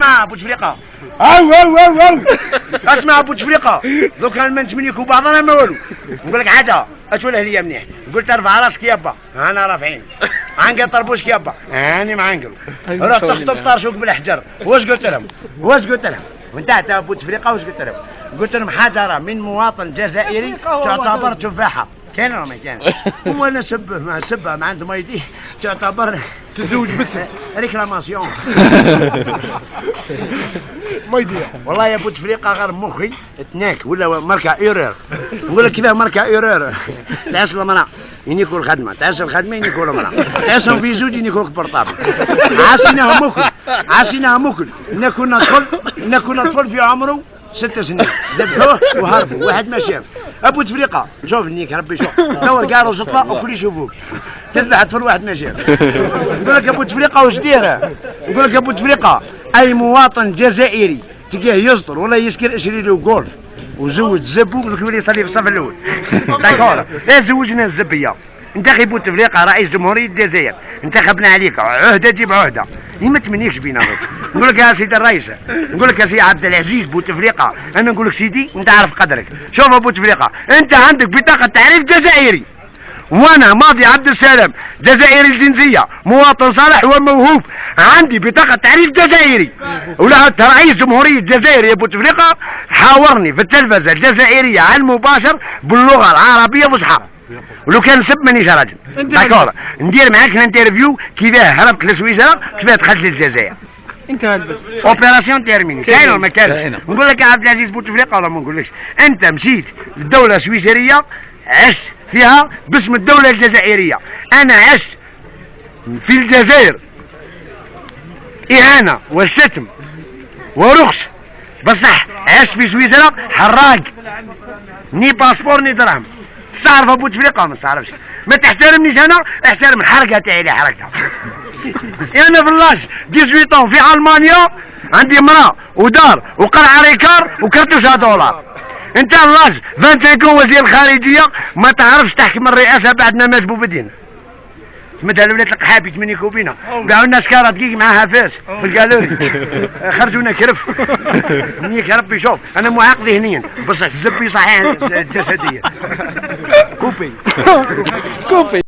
اسمع بوتفليقه او اسمع بوتفليقه دوك انا نتمنيكوا بعضنا ما والو. نقول لك حاجه اشوله ليا مليح. قلت ارفع راسك يابا انا رافعين. عنقل طربوشك يابا هاني معانقل. راه تخطب طرشوك بالاحجر. واش قلت لهم؟ وانت تاع بوتفليقه واش قلت لهم؟ قلت لهم حجره من مواطن جزائري تعتبر تفاحه. كاين ولا ما كاين؟ هو انا سبه ما عنده ما يديه تعتبر تزوج بس ريكلاماسيون. ما يدير والله يا بوتفليقه غير مخي تناك ولا ماركه ايرور. نقول لك كذا ماركه ايرور. تعس المرأة ينيكو الخدمه، تعس الخدمه ينيكو المرأة، تعسهم في زوج ينيكو البورطابل. عاسيناها مكل. كنا طفل في عمره 6 سنين ذبحوه وهربوا واحد ما شاف. ابو تفريقه شوف نيك ربي شوف دور كارو صفاء وكل يشوفوك تذبح طفل واحد ما شاف. نقول لك ابو تفريقه واش دير؟ نقول لك ابو تفريقه اي مواطن جزائري تلقاه يصدر ولا يسكر يشري له جولف وزوج زبو ويولي يصلي في الصف الاول. داكور زوجنا الزبيه. انتخب بوتفليقه رئيس جمهوريه الجزائر انتخبنا عليك عهده جيب عهده. ما تمنيكش بينا. نقول لك يا سيدي الرئيس، نقول لك يا سيدي عبد العزيز بوتفليقه، انا نقول لك سيدي انت عارف قدرك. شوف ابو تفليقه انت عندك بطاقه تعريف جزائري وانا ماضي عبد السلام جزائري الجنسيه مواطن صالح وموهوب عندي بطاقه تعريف جزائري. ولا رئيس جمهوريه الجزائر يا بوتفليقه حاورني في التلفزه الجزائريه على المباشر باللغه العربيه فصحى. ولو كان سب مانيش راجل. داكور ندير معاك الانترفيو كيفاه هربت لسويسرا كيفاه دخلت للجزائر. انت اوبيراسيون تيرميني. كاين ولا ما كاينش؟ نقول لك يا عبد العزيز بوتفليقه ولا ما نقولكش انت مشيت للدوله السويسريه عشت فيها باسم الدوله الجزائريه. انا عشت في الجزائر اهانه وشتم ورخص بصح عشت في سويسرا حراق ني باسبور ني درهم. تعرف ابو تفليقه ما تعرفش؟ ما تحترمنيش انا احترم الحركه تاعي اللي حركتها. انا في اللاج 18 في المانيا عندي امراه ودار وقرعه ريكار وكرتوشه دولار. انت اللاج 25 وزير الخارجيه ما تعرفش تحكم الرئاسه بعدنا مجبوب الدين. مثلا ولات القحابي 8 كوبينه باعوا لنا سكاره دقيق معاها فاس في الكالوري خرجونا كرف. منيك يا ربي شوف انا معاق ذهنيا بصح الزبي صحيح جسديا. كوبي